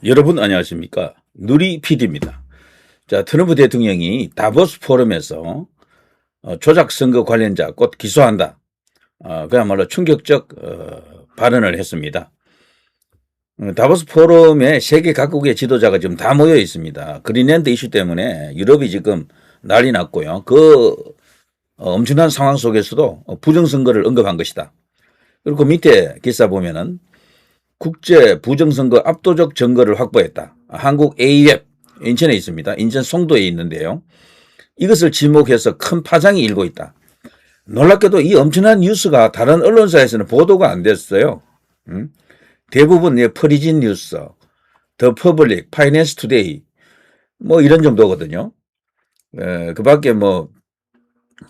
여러분 안녕하십니까? 누리 PD입니다. 자, 트럼프 대통령이 다보스 포럼에서 조작 선거 관련자 곧 기소한다. 그야말로 충격적 발언을 했습니다. 다보스 포럼에 세계 각국의 지도자가 지금 다 모여 있습니다. 그린랜드 이슈 때문에 유럽이 지금 난리 났고요. 그 엄청난 상황 속에서도 부정선거를 언급한 것이다. 그리고 밑에 기사 보면은 국제 부정선거 압도적 증거를 확보했다. 한국 A웹 인천에 있습니다. 인천 송도에 있는데요. 이것을 지목해서 큰 파장이 일고 있다. 놀랍게도 이 엄청난 뉴스가 다른 언론사에서는 보도가 안 됐어요. 대부분 퍼리진 뉴스, 더 퍼블릭, 파이낸스 투데이 뭐 이런 정도거든요. 그 밖에 뭐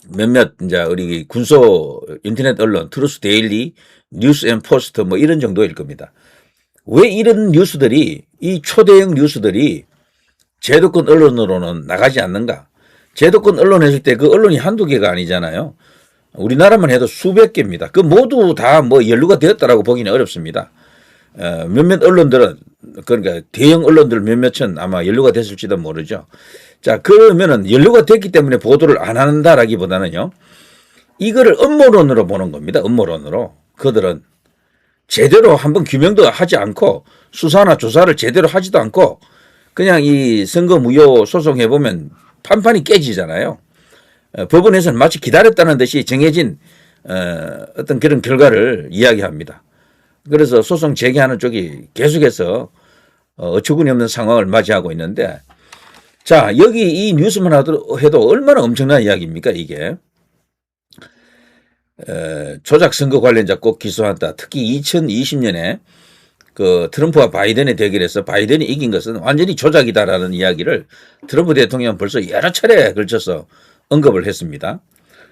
몇몇 이제 우리 군소 인터넷 언론 트루스 데일리, 뉴스 앤 포스트 뭐 이런 정도일 겁니다. 왜 이런 뉴스들이 이 초대형 뉴스들이 제도권 언론으로는 나가지 않는가? 제도권 언론 했을 때 그 언론이 한두 개가 아니잖아요. 우리나라만 해도 수백 개입니다. 그 모두 다 뭐 연루가 되었다라고 보기는 어렵습니다. 몇몇 언론들은 그러니까 대형 언론들 몇몇은 아마 연루가 됐을지도 모르죠. 자, 그러면은 연루가 됐기 때문에 보도를 안 한다라기보다는요. 이거를 음모론으로 보는 겁니다. 음모론으로. 그들은 제대로 한번 규명도 하지 않고 수사나 조사를 제대로 하지도 않고 그냥 이 선거 무효 소송해보면 판판이 깨지잖아요. 법원에서는 마치 기다렸다는 듯이 정해진 어떤 그런 결과를 이야기합니다. 그래서 소송 제기하는 쪽이 계속해서 어처구니 없는 상황을 맞이하고 있는데, 자, 여기 이 뉴스만 해도 얼마나 엄청난 이야기입니까, 이게. 조작 선거 관련자 꼭 기소한다. 특히 2020년에 그 트럼프와 바이든의 대결에서 바이든이 이긴 것은 완전히 조작이다라는 이야기를 트럼프 대통령은 벌써 여러 차례에 걸쳐서 언급을 했습니다.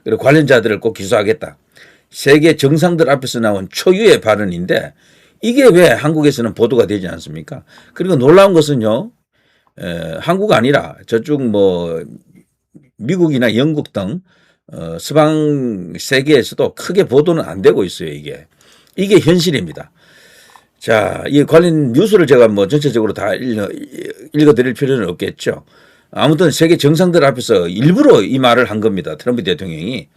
그리고 관련자들을 꼭 기소하겠다. 세계 정상들 앞에서 나온 초유의 발언인데 이게 왜 한국에서는 보도가 되지 않습니까? 그리고 놀라운 것은요, 한국 아니라 저쪽 뭐 미국이나 영국 등 서방 세계에서도 크게 보도는 안 되고 있어요. 이게 현실입니다. 자, 이 관련 뉴스를 제가 뭐 전체적으로 다 읽어드릴 필요는 없겠죠. 아무튼 세계 정상들 앞에서 일부러 이 말을 한 겁니다. 트럼프 대통령이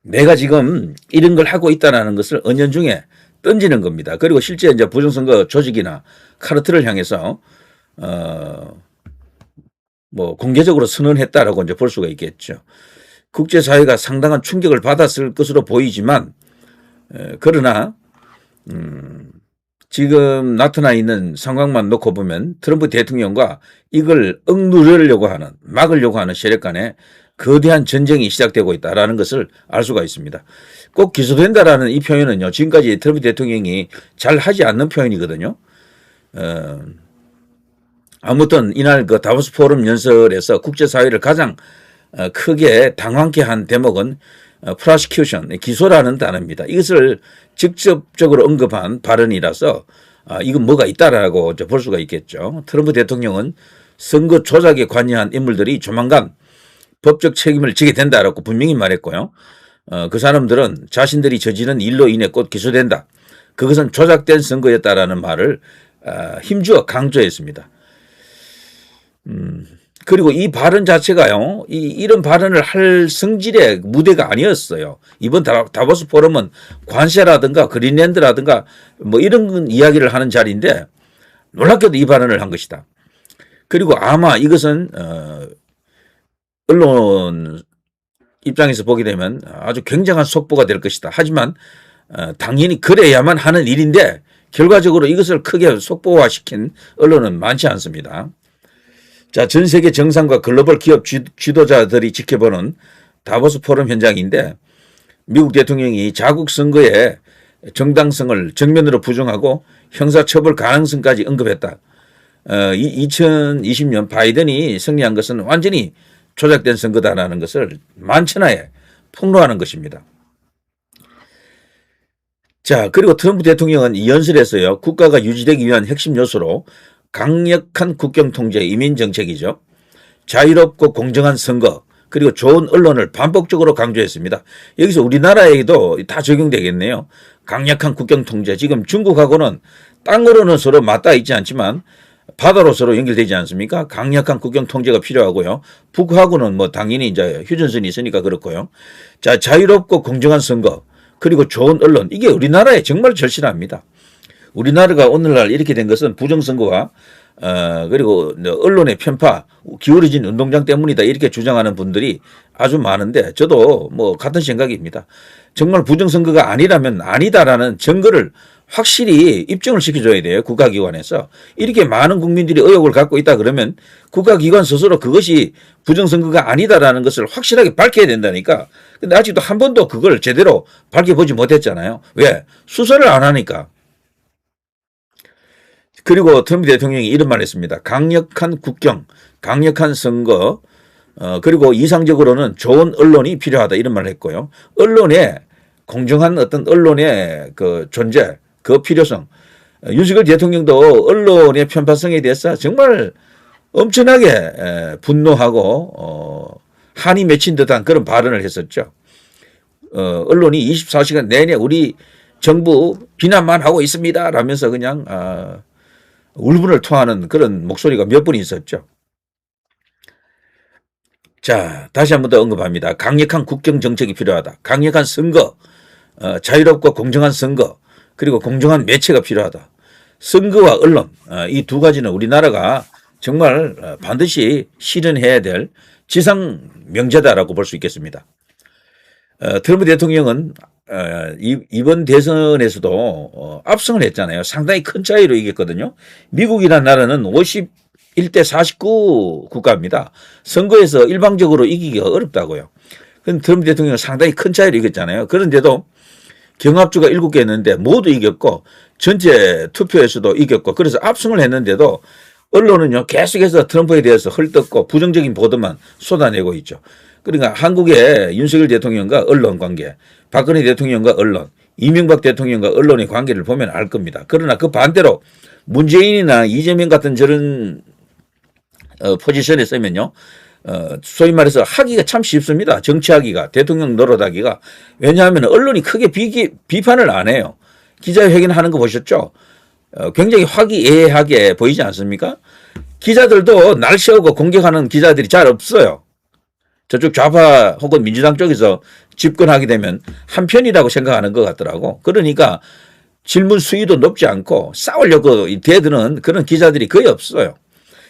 내가 지금 이런 걸 하고 있다는 것을 은연중에 던지는 겁니다. 그리고 실제 이제 부정선거 조직이나 카르텔을 향해서 뭐 공개적으로 선언했다라고 이제 볼 수가 있겠죠. 국제사회가 상당한 충격을 받았을 것으로 보이지만 그러나 지금 나타나 있는 상황만 놓고 보면 트럼프 대통령과 이걸 억누르려고 하는, 막으려고 하는 세력 간에 거대한 전쟁이 시작되고 있다는 것을 알 수가 있습니다. 꼭 기소된다라는 이 표현은요, 지금까지 트럼프 대통령이 잘 하지 않는 표현이거든요. 아무튼 이날 그 다보스 포럼 연설에서 국제사회를 가장 크게 당황케 한 대목은 prosecution, 기소라는 단어입니다. 이것을 직접적으로 언급한 발언이라서 이건 뭐가 있다라고 볼 수가 있겠죠. 트럼프 대통령은 선거 조작에 관여한 인물들이 조만간 법적 책임을 지게 된다라고 분명히 말했고요. 그 사람들은 자신들이 저지른 일로 인해 곧 기소된다. 그것은 조작된 선거였다라는 말을 힘주어 강조했습니다. 그리고 이 발언 자체가요, 이런 발언을 할 성질의 무대가 아니었어요. 이번 다보스 포럼은 관세라든가 그린랜드라든가 뭐 이런 이야기를 하는 자리인데 놀랍게도 이 발언을 한 것이다. 그리고 아마 이것은 언론 입장에서 보게 되면 아주 굉장한 속보가 될 것이다. 하지만 당연히 그래야만 하는 일인데 결과적으로 이것을 크게 속보화시킨 언론은 많지 않습니다. 자, 전 세계 정상과 글로벌 기업 지도자들이 지켜보는 다보스 포럼 현장인데 미국 대통령이 자국 선거의 정당성을 정면으로 부정하고 형사처벌 가능성까지 언급했다. 2020년 바이든이 승리한 것은 완전히 조작된 선거다라는 것을 만천하에 폭로하는 것입니다. 자, 그리고 트럼프 대통령은 이 연설에서요, 국가가 유지되기 위한 핵심 요소로 강력한 국경 통제, 이민 정책이죠. 자유롭고 공정한 선거, 그리고 좋은 언론을 반복적으로 강조했습니다. 여기서 우리나라에도 다 적용되겠네요. 강력한 국경 통제. 지금 중국하고는 땅으로는 서로 맞닿아 있지 않지만 바다로 서로 연결되지 않습니까? 강력한 국경 통제가 필요하고요. 북하고는 뭐 당연히 이제 휴전선이 있으니까 그렇고요. 자, 자유롭고 공정한 선거, 그리고 좋은 언론. 이게 우리나라에 정말 절실합니다. 우리나라가 오늘날 이렇게 된 것은 부정선거와 그리고 언론의 편파, 기울어진 운동장 때문이다 이렇게 주장하는 분들이 아주 많은데 저도 뭐 같은 생각입니다. 정말 부정선거가 아니라면 아니다라는 증거를 확실히 입증을 시켜줘야 돼요. 국가기관에서. 이렇게 많은 국민들이 의혹을 갖고 있다 그러면 국가기관 스스로 그것이 부정선거가 아니다라는 것을 확실하게 밝혀야 된다니까. 근데 아직도 한 번도 그걸 제대로 밝혀보지 못했잖아요. 왜? 수사를 안 하니까. 그리고 트럼프 대통령이 이런 말 했습니다. 강력한 국경, 강력한 선거, 그리고 이상적으로는 좋은 언론이 필요하다 이런 말을 했고요. 언론의 공정한 어떤 언론의 그 존재, 그 필요성. 윤석열 대통령도 언론의 편파성에 대해서 정말 엄청나게 분노하고 한이 맺힌 듯한 그런 발언을 했었죠. 언론이 24시간 내내 우리 정부 비난만 하고 있습니다 라면서 그냥 울분을 토하는 그런 목소리가 몇 번 있었죠. 자, 다시 한 번 더 언급합니다. 강력한 국경 정책이 필요하다. 강력한 선거, 자유롭고 공정한 선거, 그리고 공정한 매체가 필요하다. 선거와 언론, 이 두 가지는 우리나라가 정말 반드시 실현해야 될 지상 명제다라고 볼 수 있겠습니다. 트럼프 대통령은 이번 대선에서도 압승을 했잖아요. 상당히 큰 차이로 이겼거든요. 미국이라는 나라는 51대 49 국가입니다. 선거에서 일방적으로 이기기가 어렵다고요. 그런데 트럼프 대통령은 상당히 큰 차이로 이겼잖아요. 그런데도 경합주가 7개였는데 모두 이겼고 전체 투표에서도 이겼고 그래서 압승을 했는데도 언론은요 계속해서 트럼프에 대해서 헐뜯고 부정적인 보도만 쏟아내고 있죠. 그러니까 한국의 윤석열 대통령과 언론 관계, 박근혜 대통령과 언론, 이명박 대통령과 언론의 관계를 보면 알 겁니다. 그러나 그 반대로 문재인이나 이재명 같은 저런 포지션에 서면요. 소위 말해서 하기가 참 쉽습니다. 정치하기가, 대통령 노릇하기가. 왜냐하면 언론이 크게 비판을 안 해요. 기자회견 하는 거 보셨죠? 굉장히 화기애애하게 보이지 않습니까? 기자들도 날 세우고 공격하는 기자들이 잘 없어요. 저쪽 좌파 혹은 민주당 쪽에서 집권하게 되면 한편이라고 생각하는 것 같더라고. 그러니까 질문 수위도 높지 않고 싸우려고 대드는 그런 기자들이 거의 없어요.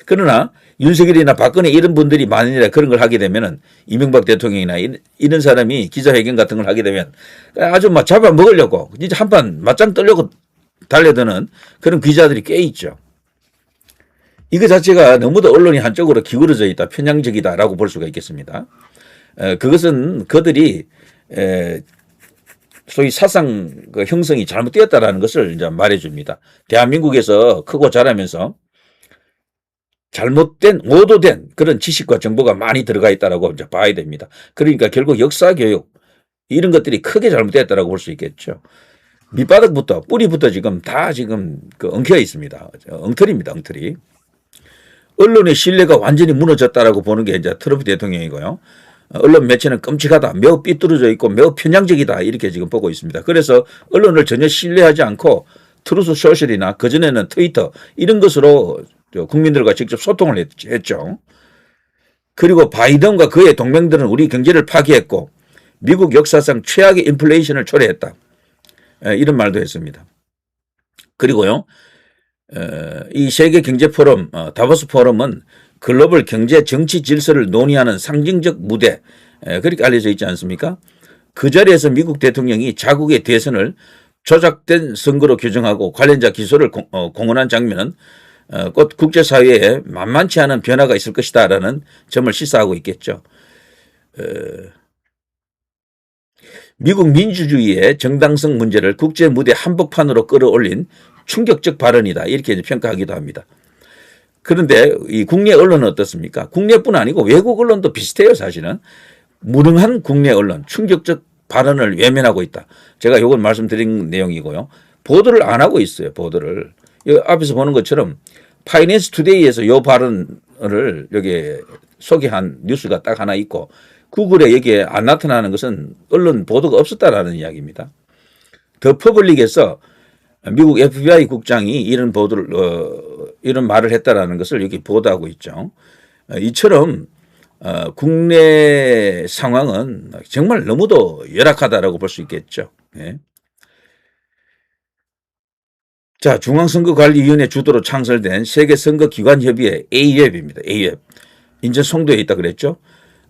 그러나 윤석열이나 박근혜 이런 분들이 만일에 그런 걸 하게 되면은 이명박 대통령이나 이런 사람이 기자회견 같은 걸 하게 되면 아주 막 잡아먹으려고 진짜 한판 맞짱 뜨려고 달려드는 그런 기자들이 꽤 있죠. 이거 자체가 너무도 언론이 한쪽으로 기울어져 있다, 편향적이다라고 볼 수가 있겠습니다. 그것은 그들이 소위 사상 그 형성이 잘못되었다라는 것을 이제 말해줍니다. 대한민국에서 크고 자라면서 잘못된, 오도된 그런 지식과 정보가 많이 들어가 있다라고 이제 봐야 됩니다. 그러니까 결국 역사 교육 이런 것들이 크게 잘못됐다라고 볼 수 있겠죠. 밑바닥부터 뿌리부터 지금 다 지금 그 엉켜 있습니다. 엉터리입니다, 엉터리. 언론의 신뢰가 완전히 무너졌다라고 보는 게 이제 트럼프 대통령이고요. 언론 매체는 끔찍하다, 매우 삐뚤어져 있고 매우 편향적이다 이렇게 지금 보고 있습니다. 그래서 언론을 전혀 신뢰하지 않고 트루스 소셜이나 그전에는 트위터 이런 것으로 국민들과 직접 소통을 했죠. 그리고 바이든과 그의 동맹들은 우리 경제를 파괴했고 미국 역사상 최악의 인플레이션을 초래했다. 이런 말도 했습니다. 그리고요. 이 세계 경제 포럼, 다보스 포럼은 글로벌 경제 정치 질서를 논의하는 상징적 무대, 그렇게 알려져 있지 않습니까? 그 자리에서 미국 대통령이 자국의 대선을 조작된 선거로 규정하고 관련자 기소를 공언한 장면은 곧 국제사회에 만만치 않은 변화가 있을 것이다라는 점을 시사하고 있겠죠. 미국 민주주의의 정당성 문제를 국제 무대 한복판으로 끌어올린 충격적 발언이다 이렇게 평가하기도 합니다. 그런데 이 국내 언론은 어떻습니까? 국내뿐 아니고 외국 언론도 비슷해요. 사실은 무능한 국내 언론 충격적 발언을 외면하고 있다. 제가 이건 말씀드린 내용이고요. 보도를 안 하고 있어요. 보도를. 여기 앞에서 보는 것처럼 파이낸스 투데이에서 이 발언을 여기 소개한 뉴스가 딱 하나 있고 구글에 여기에 안 나타나는 것은 언론 보도가 없었다라는 이야기입니다. 더 퍼블릭에서 미국 FBI 국장이 이런 보도를 이런 말을 했다라는 것을 여기 보도하고 있죠. 이처럼 국내 상황은 정말 너무도 열악하다라고 볼 수 있겠죠. 예. 자, 중앙선거관리위원회 주도로 창설된 세계선거기관협의회 AWEB입니다. AWEB. 인천 송도에 있다 그랬죠.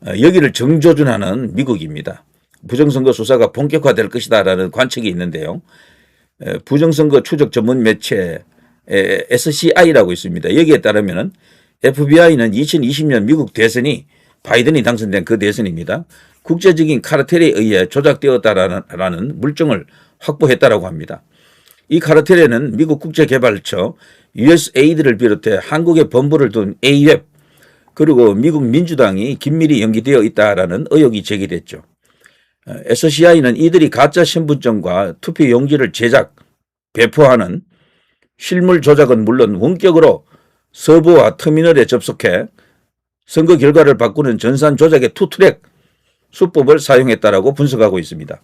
여기를 정조준하는 미국입니다. 부정선거 수사가 본격화될 것이다라는 관측이 있는데요. 부정선거 추적 전문 매체 SCI라고 있습니다. 여기에 따르면 FBI는 2020년 미국 대선이 바이든이 당선된 그 대선입니다. 국제적인 카르텔에 의해 조작되었다라는 물증을 확보했다라고 합니다. 이 카르텔에는 미국 국제개발처 USAID를 비롯해 한국에 본부를 둔 AWEB 그리고 미국 민주당이 긴밀히 연기되어 있다라는 의혹이 제기됐죠. SCI는 이들이 가짜 신분증과 투표 용지를 제작, 배포하는 실물 조작은 물론 원격으로 서버와 터미널에 접속해 선거 결과를 바꾸는 전산 조작의 투트랙 수법을 사용했다라고 분석하고 있습니다.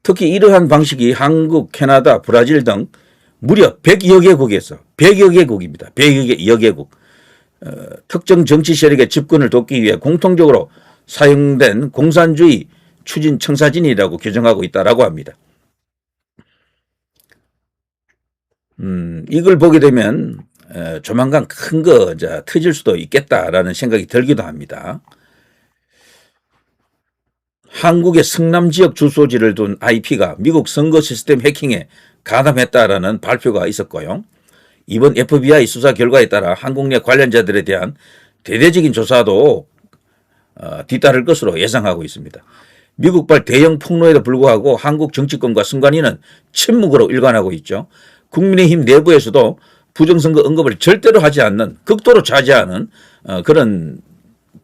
특히 이러한 방식이 한국, 캐나다, 브라질 등 무려 100여 개국에서 100여 개국입니다. 100여 개국 특정 정치 세력의 집권을 돕기 위해 공통적으로 사용된 공산주의 추진 청사진이라고 규정하고 있다라고 합니다. 이걸 보게 되면 조만간 큰 거 터질 수도 있겠다라는 생각이 들기도 합니다. 한국의 성남 지역 주소지를 둔 IP가 미국 선거 시스템 해킹에 가담했다라는 발표가 있었고요. 이번 FBI 수사 결과에 따라 한국 내 관련자들에 대한 대대적인 조사도 뒤따를 것으로 예상하고 있습니다. 미국발 대형 폭로에도 불구하고 한국 정치권과 선관위는 침묵으로 일관하고 있죠. 국민의힘 내부에서도 부정선거 언급을 절대로 하지 않는 극도로 자제하는 그런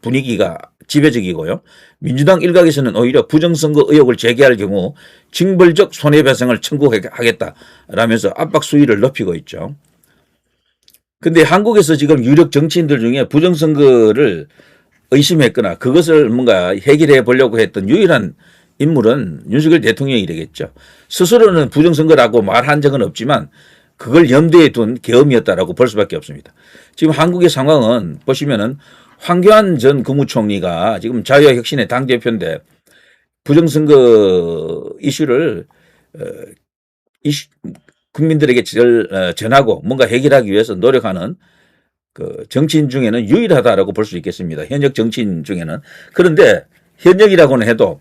분위기가 지배적이고요. 민주당 일각에서는 오히려 부정선거 의혹을 제기할 경우 징벌적 손해배상을 청구하겠다라면서 압박 수위를 높이고 있죠. 근데 한국에서 지금 유력 정치인들 중에 부정선거를 의심했거나 그것을 뭔가 해결해 보려고 했던 유일한 인물은 윤석열 대통령이 되겠죠. 스스로는 부정선거라고 말한 적은 없지만 그걸 염두에 둔 계엄이었다라고 볼 수밖에 없습니다. 지금 한국의 상황은 보시면은 황교안 전 국무총리가 지금 자유혁신의 당대표인데 부정선거 이슈를 국민들에게 전하고 뭔가 해결하기 위해서 노력하는 그 정치인 중에는 유일하다라고 볼 수 있겠습니다. 현역 정치인 중에는. 그런데 현역이라고는 해도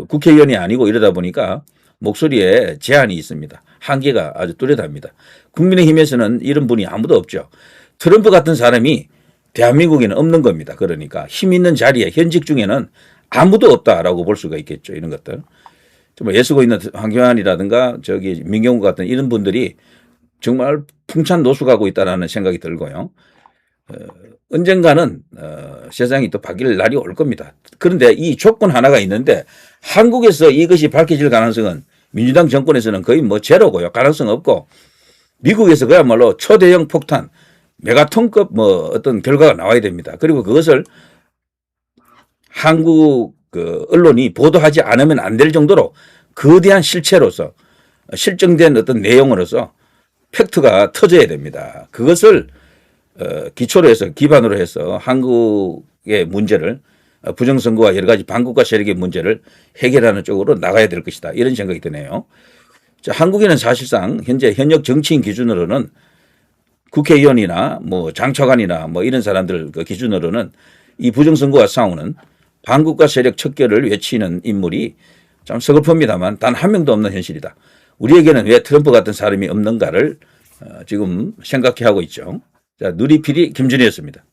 국회의원이 아니고 이러다 보니까 목소리에 제한이 있습니다. 한계가 아주 뚜렷합니다. 국민의힘에서는 이런 분이 아무도 없죠. 트럼프 같은 사람이 대한민국에는 없는 겁니다. 그러니까 힘 있는 자리에 현직 중에는 아무도 없다라고 볼 수가 있겠죠. 이런 것들. 정말 애쓰고 있는 황교안이라든가 저기 민경우 같은 이런 분들이 정말 풍찬 노숙하고 있다라는 생각이 들고요. 언젠가는 세상이 또 바뀔 날이 올 겁니다. 그런데 이 조건 하나가 있는데 한국에서 이것이 밝혀질 가능성은 민주당 정권에서는 거의 뭐 제로고요. 가능성 없고 미국에서 그야말로 초대형 폭탄 메가톤급 뭐 어떤 결과가 나와야 됩니다. 그리고 그것을 한국 언론이 보도하지 않으면 안 될 정도로 거대한 실체로서 실정된 어떤 내용으로서 팩트가 터져야 됩니다. 그것을 기초로 해서 기반으로 해서 한국의 문제를 부정선거와 여러 가지 반국가 세력의 문제를 해결하는 쪽으로 나가야 될 것이다. 이런 생각이 드네요. 자, 한국에는 사실상 현재 현역 정치인 기준으로는 국회의원이나 뭐 장차관이나 뭐 이런 사람들 그 기준으로는 이 부정선거와 싸우는 반국가 세력 척결을 외치는 인물이 참 서글픕니다만 단 한 명도 없는 현실이다. 우리에게는 왜 트럼프 같은 사람이 없는가를 지금 생각해 하고 있죠. 자, 누리PD 김준희였습니다.